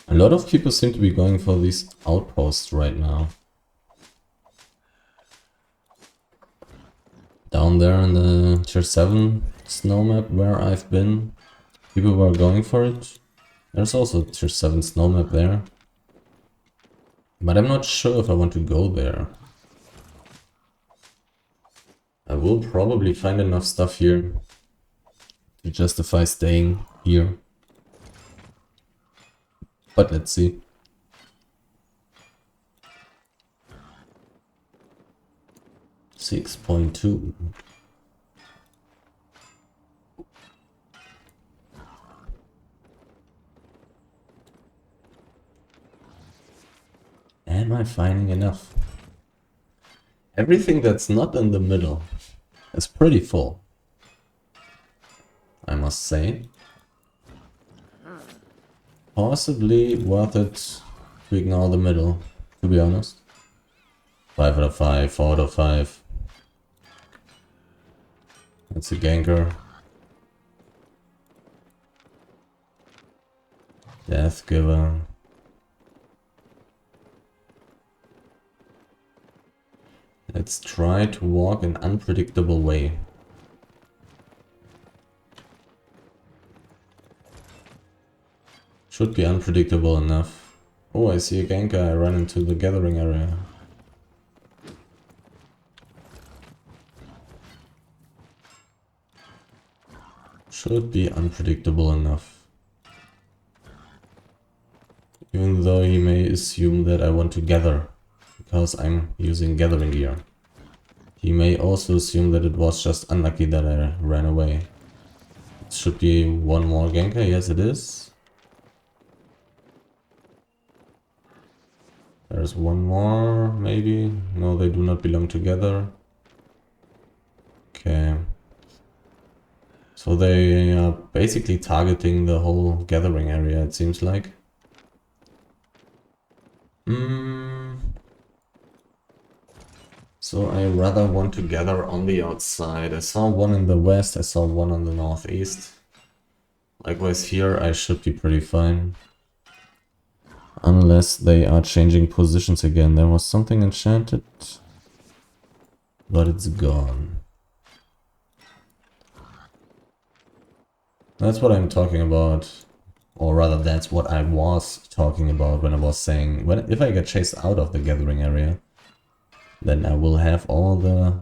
A lot of people seem to be going for these outposts right now. Down there in the tier 7 snow map where I've been, people were going for it. There's also a tier 7 snow map there. But I'm not sure if I want to go there. I will probably find enough stuff here to justify staying here. But let's see. $6.2. Am I finding enough? Everything that's not in the middle is pretty full, I must say. Possibly worth it to ignore the middle, to be honest. 5 out of 5, 4 out of 5. That's a ganker. Death Giver. Let's try to walk an unpredictable way. Should be unpredictable enough. Oh, I see a ganker. I run into the gathering area. Should be unpredictable enough. Even though he may assume that I want to gather, because I'm using gathering gear. He may also assume that it was just unlucky that I ran away. It should be one more ganker, yes it is. There's one more, maybe. No, they do not belong together. So they are basically targeting the whole gathering area, it seems like. So I rather want to gather on the outside. I saw one in the west, I saw one on the northeast. Likewise here, I should be pretty fine. Unless they are changing positions again. There was something enchanted, but it's gone. That's what I'm talking about. Or rather, that's what I was talking about when I was saying, if I get chased out of the gathering area, then I will have all the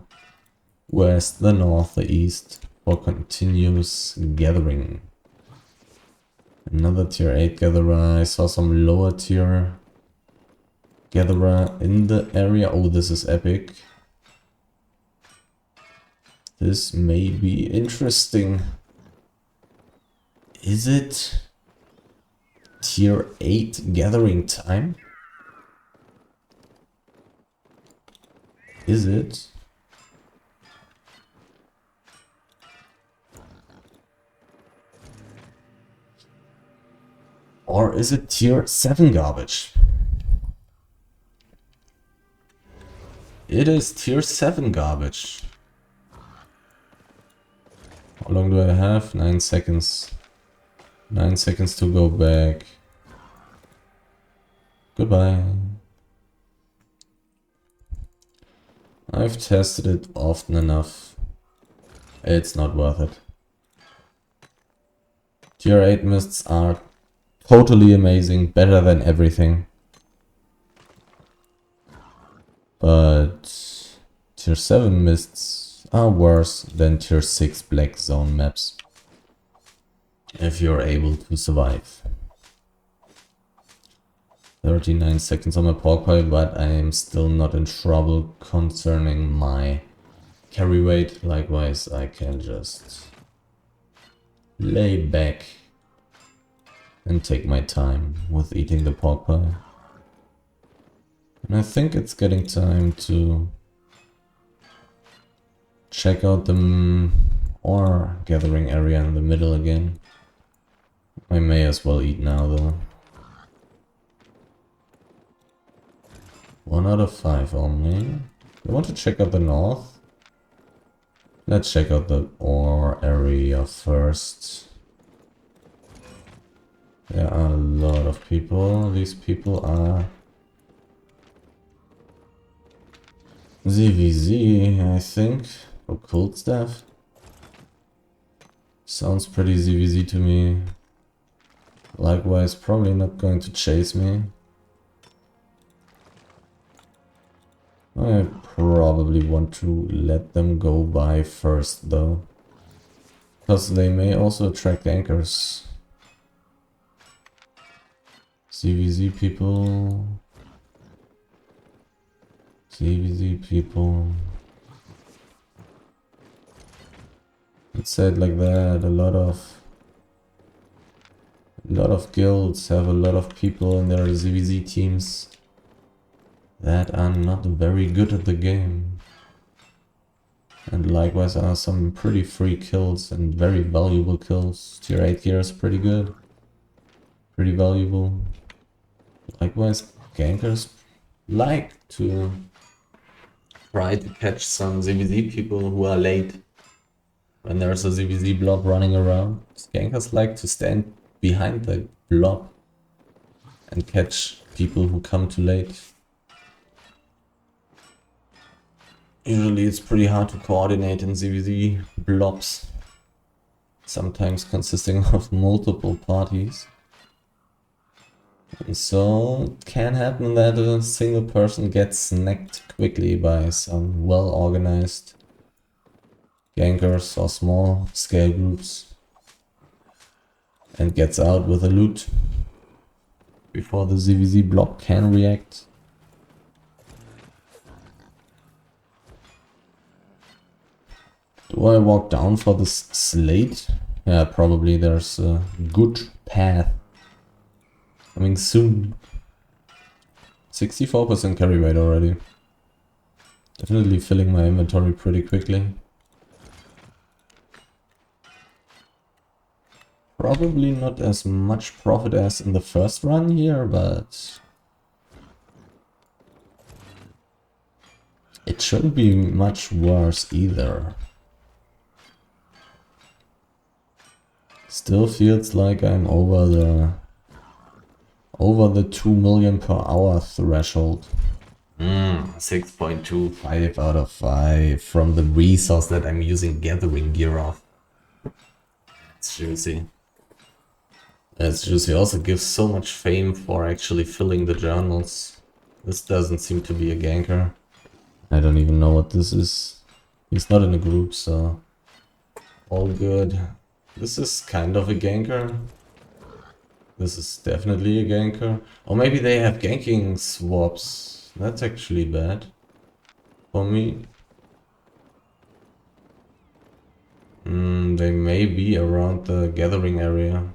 west, the north, the east for continuous gathering. Another tier 8 gatherer. I saw some lower tier gatherer in the area. Oh, this is epic. This may be interesting. Is it tier 8 gathering time? Is it? Or is it tier 7 garbage? It is tier 7 garbage. How long do I have? 9 seconds. 9 seconds to go back. Goodbye. I've tested it often enough. It's not worth it. Tier 8 mists are totally amazing, better than everything. But tier 7 mists are worse than tier 6 black zone maps. If you're able to survive. 39 seconds on my pork pie, but I am still not in trouble concerning my carry weight. Likewise, I can just lay back and take my time with eating the pork pie. And I think it's getting time to check out the ore gathering area in the middle again. I may as well eat now though. 1 out of 5 only. I want to check out the north. Let's check out the ore area first. There are a lot of people. These people are ZVZ, I think, or cold staff. Sounds pretty ZVZ to me. Likewise, probably not going to chase me. I probably want to let them go by first though. Because they may also attract anchors. CVZ people. CVZ people. Let's say it like that. A lot of guilds have a lot of people in their ZVZ teams that are not very good at the game. And likewise are some pretty free kills and very valuable kills. Tier 8 gear is pretty good. Pretty valuable. Likewise, gankers like to try to catch some ZVZ people who are late. When there's a ZVZ blob running around, gankers like to stand behind the blob and catch people who come too late. Usually it's pretty hard to coordinate in ZVZ blobs, sometimes consisting of multiple parties. And so it can happen that a single person gets snagged quickly by some well-organized gankers or small scale groups and gets out with a loot before the ZVZ blob can react. Do I walk down for this slate? Yeah, probably. There's a good path coming soon. 64% carry weight already. Definitely filling my inventory pretty quickly. Probably not as much profit as in the first run here, but it shouldn't be much worse either. Still feels like I'm over the 2 million per hour threshold. 6.25 out of 5 from the resource that I'm using gathering gear off. It's juicy. It's juicy. Also gives so much fame for actually filling the journals. This doesn't seem to be a ganker. I don't even know what this is. He's not in a group, so all good. This is kind of a ganker. This is definitely a ganker. Or maybe they have ganking swaps. That's actually bad for me. They may be around the gathering area.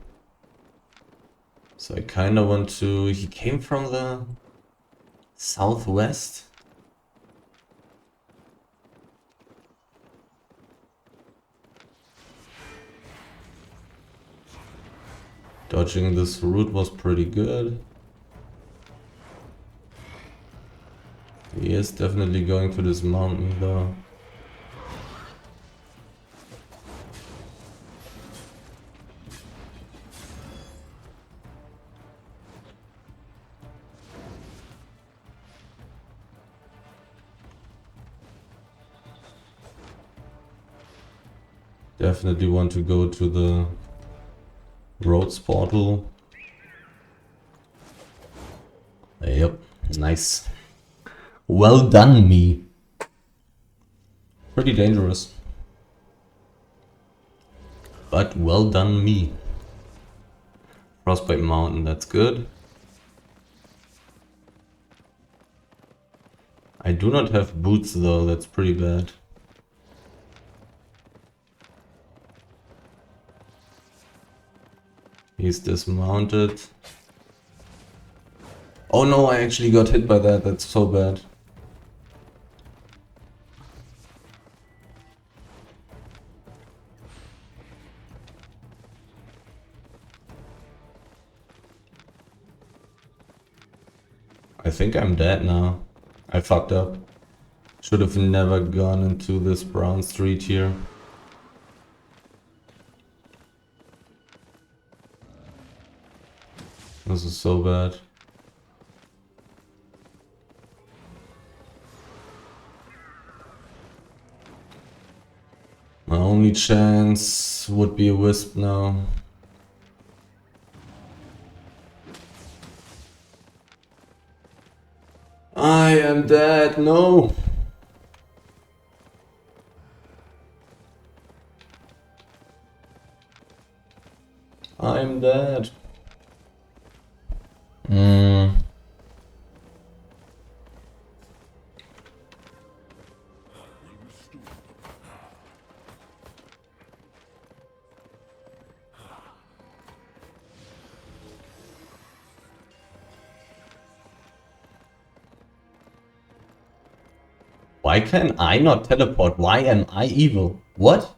So I kind of want to... He came from the southwest. Dodging this route was pretty good. He is definitely going to this mountain though. Definitely want to go to the Rhodes portal. Yep, nice. Well done, me. Pretty dangerous. But well done, me. Frostbite Mountain, that's good. I do not have boots though, that's pretty bad. He's dismounted. Oh no, I actually got hit by that, that's so bad. I think I'm dead now. I fucked up. Should have never gone into this brown street here. This is so bad. My only chance would be a wisp now. I am dead, no! I'm dead. Why can I not teleport? Why am I evil? What?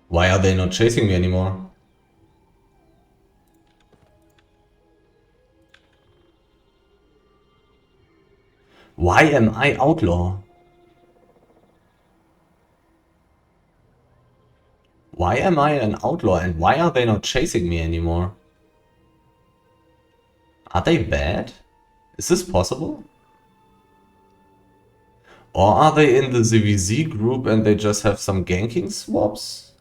Why are they not chasing me anymore? Why am I outlaw? Why am I an outlaw and why are they not chasing me anymore? Are they bad? Is this possible? Or are they in the ZVZ group and they just have some ganking swaps?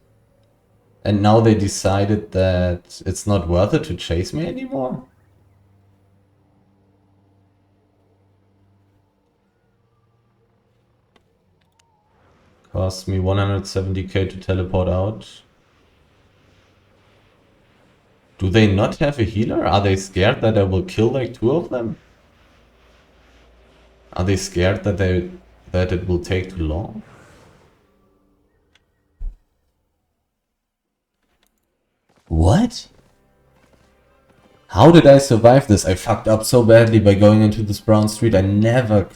And now they decided that it's not worth it to chase me anymore? Cost me 170k to teleport out. Do they not have a healer? Are they scared that I will kill like 2 of them? Are they scared that it will take too long? What? How did I survive this? I fucked up so badly by going into this brown street. I never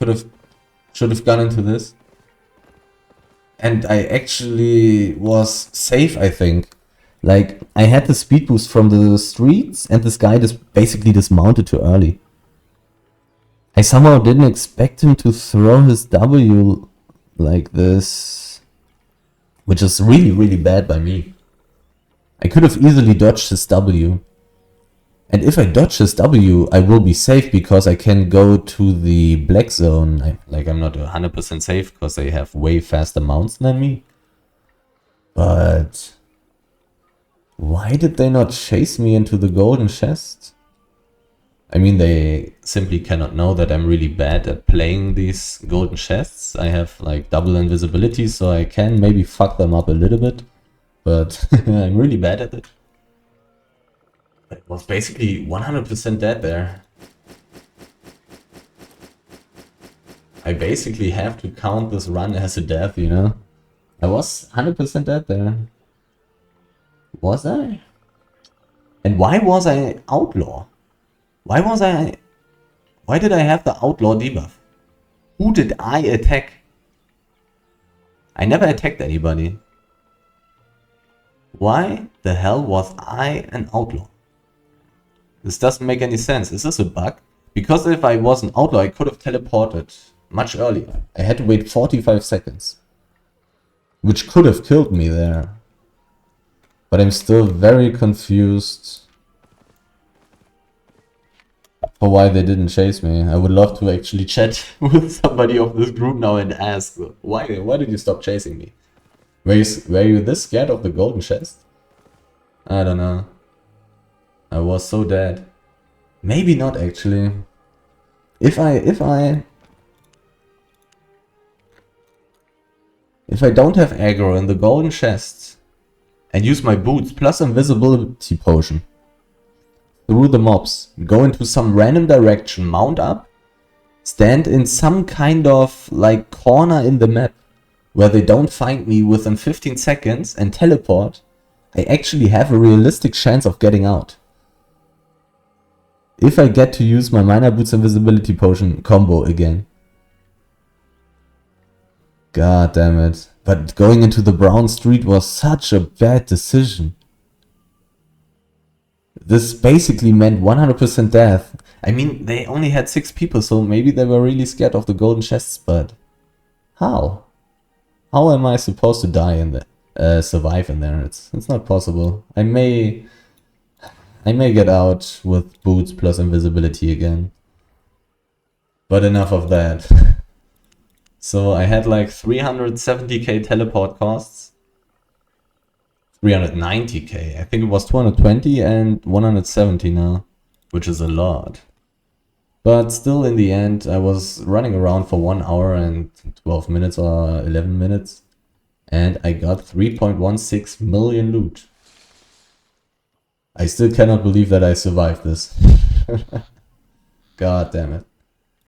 should have gone into this. And I actually was safe, I think. Like, I had the speed boost from the streets, and this guy just basically dismounted too early. I somehow didn't expect him to throw his W like this, which is really, really bad by me. I could have easily dodged his W. And if I dodge his W, I will be safe because I can go to the black zone. I'm not 100% safe because they have way faster mounts than me. But why did they not chase me into the golden chest? I mean, they simply cannot know that I'm really bad at playing these golden chests. I have like double invisibility, so I can maybe fuck them up a little bit. But I'm really bad at it. I was basically 100% dead there. I basically have to count this run as a death, you know? I was 100% dead there. Was I? And why was I outlaw? Why did I have the outlaw debuff? Who did I attack? I never attacked anybody. Why the hell was I an outlaw? This doesn't make any sense. Is this a bug? Because if I was an outlaw, I could have teleported much earlier. I had to wait 45 seconds. Which could have killed me there. But I'm still very confused for why they didn't chase me. I would love to actually chat with somebody of this group now and ask, why did you stop chasing me? Were you this scared of the golden chest? I don't know. I was so dead. Maybe not actually. If I don't have aggro in the golden chest and use my boots plus invisibility potion through the mobs, go into some random direction, mount up, stand in some kind of like corner in the map where they don't find me within 15 seconds and teleport, I actually have a realistic chance of getting out. If I get to use my minor boots invisibility potion combo again. God damn it. But going into the brown street was such a bad decision. This basically meant 100% death. I mean, they only had 6 people, so maybe they were really scared of the golden chests, but how? How am I supposed to die in there? Survive in there? It's not possible. I may get out with boots plus invisibility again. But enough of that. So I had like 370k teleport costs. 390k. I think it was 220 and 170 now, which is a lot. But still in the end I was running around for 1 hour and 12 minutes or 11 minutes. And I got 3.16 million loot. I still cannot believe that I survived this. God damn it.